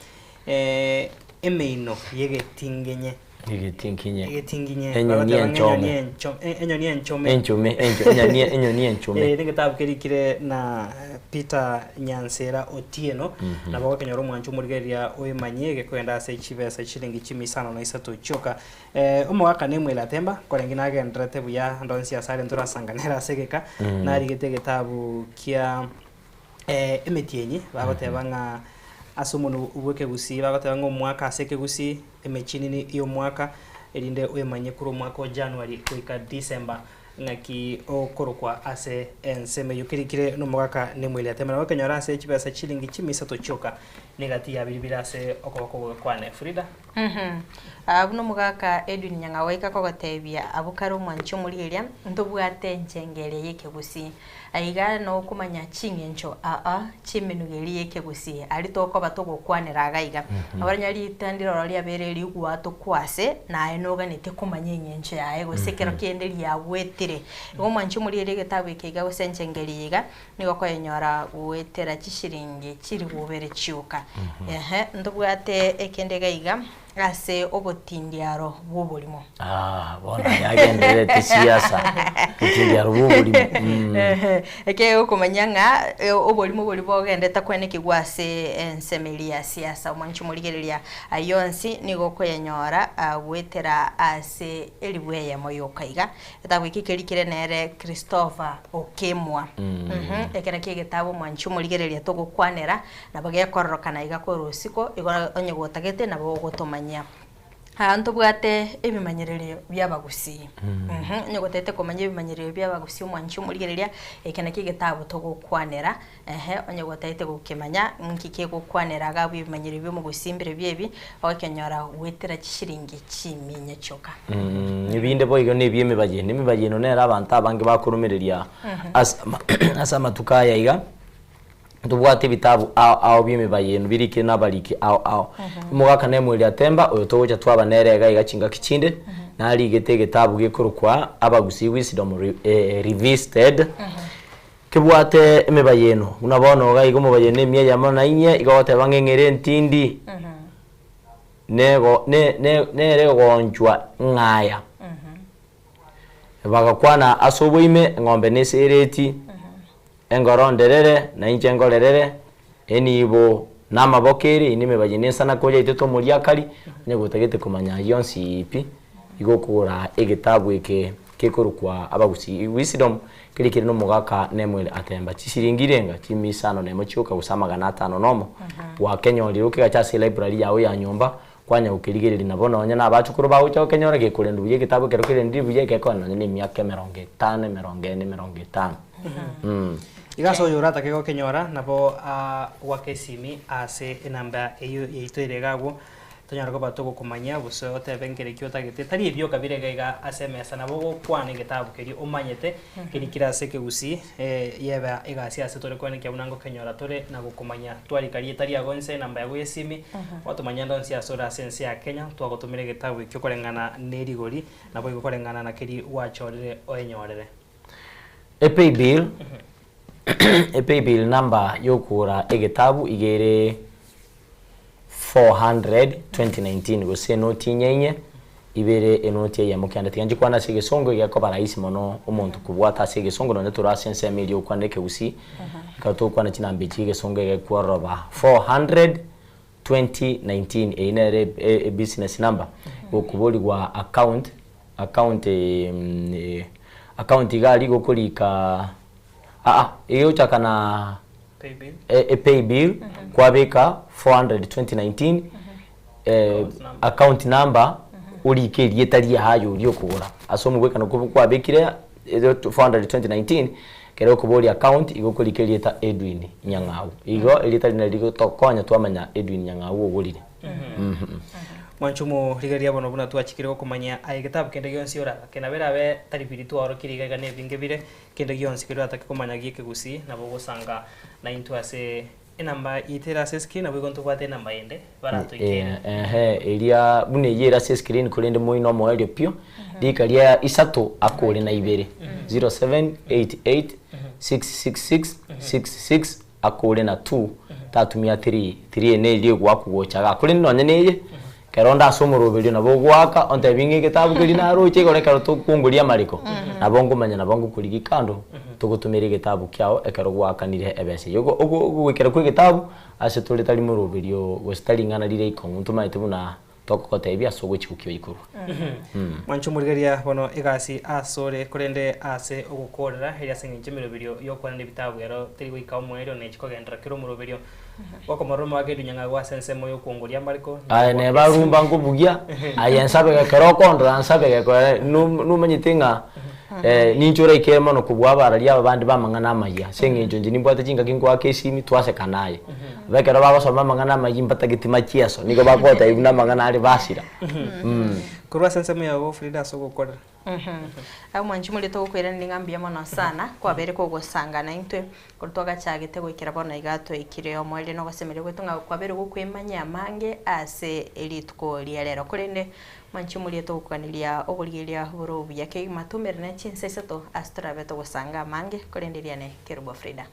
emeino yegetingenye Nigetabu kirikire na Peter Nyansera Otieno na bako kenyoro mwanchu murigeria oyemanye gekwenda se chibesa chilingi 5 choka umwaka nemwe latemba korengina agendrete buya ndonsi asale ntorasanganera segeka na rigete getabu kia emetienyi bagotebanga asomunu ubweke gusi bagotebanga omwaka aseke gusi emechinini iyo mwaka erinde oyemanye kuri omwaka wa January kuika December ngaki okorokwa ase enseme yukirikire no mwaka nemwele atemera wakanyora ase chibasa chilingi 3 choka negati ya biribira ase okoboko kwane Frida abuno mugaka Edwin Nyangawaika kogotebia abukaro mwancho muriria ndobwate njengere yeke gusi aiga no kumanya chingencho chimenugeri yeke gusi ari toko batogokwanira gaiga abanyari tandiro rali abereri gwato kwase na enoga nite kumanya nyencho yae gusekero kenderi ya wetire ngo mwancho muriria getabu ikiga gusenjengeri yiga nigo koyenyora wetera chishiringi chiri bubere chiuka ndobwate ekende gaiga ase obotindiaro bw'obolimo bona yagendere tisiasa obotindiaro bw'obolimo eke okomanyanga obolimo boli bogendeta kweneke gwase ensemelia siasa omwanchi murigereria ayonsi nigo koyenyora gwetera ase elibweye moyo kaiga etagwikikirikire nere Christopher Okemwa ekera kigetabu mwanchi murigereria togokwanera nabagekororokana iga korosiko igora onye gotagete nabo gotomanya hantu bwate ebimanyerere byabagusi nyogotete komanya ebimanyerere byabagusi omwanchi murigereria ekena kigetabu togokwanera onyogotete gukemanya nkike gukwanera gabwe ebimanyerere byomugusimbire byebi akenyora wetera kishiringi 10 choka nibinde boigo nemibageno nera abantu abange bakurumireria asama tukaya iga tubwate bitabu ao byemibayeno birike nabalike ao mugaka nemwe lya temba oyo togocha twaba nerega igachinga kichinde nali getege tabu gekorukwa abagusi wisdom revisited kibwate emibayeno unabona ogayigo mubayeno emye yamona inye igote bangengere ntindi nere gonjwa ngaya bagakwana asoboime ngombe nesereti engoronderere na inchengorerere enibo namabokeri inimebagene sana koja iteto muri akari nyegotagete kumanya yonsi ipi igokura egetabu eke kekorukwa abagusi wisdom kirikire no mugaka nemwe atemba chishiringirenga chimisano nemo chiuka gusamagana 5 nomo wa Kenya oliruke cha library yawe ya nyumba kwanya ukirigirira nabona onya nabachukuru bawo cyo Kenya ge kurendu buye gitabu kerukire ndibu ye gekona ni myaka 50 igaso yorata kego kenyora nabo wakesimi ase enamba eyo yeitoiregagwo tonyara ko batogo kumanya buso otebengere kyota gete tari ebyo kabire gaiga asemesa nabo kwane getabu keri omanyete keri kirase kegusi yeba egasi ase tore kwane kya unango kenyora tore nago kumanya twari kari tari agonse namba yago yesimi watumanya ndonsi asora sense ya Kenya twagotumire getabu kyo korengana nerigori nabo igokorengana na keri wachorere oenyorere pay bill number yokura egetabu igere 400 2019 gose noti nyenye ibere enoti ya mukanda tiganji kwana sigesongo yako barahisi mono umuntu kubwata sigesongo none turasense emiri ukwandike usi kato kwana chinambe chigesongo yako roba 400 ine business number ukubuli wa account igali gokulika iyo chakana pay bill kwa beka 400 account number ulike lietali hayo uri okugura asomu gweka no kwa bekire 400 kero kubuli account igokulike lieta Edwin Nyang'au igo lietali na ligo tokonya twamanya Edwin Nyang'au ogulire Mwanchumo rigaria bono buna twachikire kumanya ai gitabu kende gyonsi ora kenabera be taribiri twaro kiriga ne bingebire kende gyonsi kiro atake kumanya gike gusi nabo gusanga na into ase enamba itera se screen abo gonto kwate namba ende barato ikera elia bune yera se screen kulende moino mo elio pio dikalia isato akole na ibere 0788666666 akole na 2 3 ene ilio gwa kugocha akole nonye neye keronda somorobelio nabo gwaka onte bingi gitabu kirina roche gore karo tukunguria mariko nabongo manya nabongo kuligi kando tugutumira gitabu kyao ekero gwakanire ebese yogo gwikera kwi gitabu ase tuli tali morobelio gostali ngana lire ikongu tumaite buna tokokote ebya sogo chikukyo ikuru Mwancho murigeria bono igasi asore kurende ase ogukorera heria singinje mirobelio yokwana bitabu yaro tiri ikaw mwero ne chikogendera kiro morobelio wako maromo wake dunyanga gwa sense moyo kuongoria mariko ne barumba ngubugia ayensabe kero kondra ansabe ko numanyitinga ninchura ikemo no kubwa baralia abandi bamangana amaya senginjo njini mbwate jinga kingwa kesimi twase kanaye bekero bagosoma mangana amayi mpata gitima chieso niko bakota ibuna mangana ali basira kurwa sense moyo Frida sogo kodra Mwanchi mulito gukwira ndingambia mono sana kwa bere ko gusangana intwe kutoka chagite gwikira bona igato ikire omwele no gasemere gwetunga kwa bere gukwimanya mange ase elitko lialero kurinde Mwanchi mulito gukanilia obuligelia buru yake matumere na chinse seto astra beto gusanga mange kurinde liane Kerubo Frida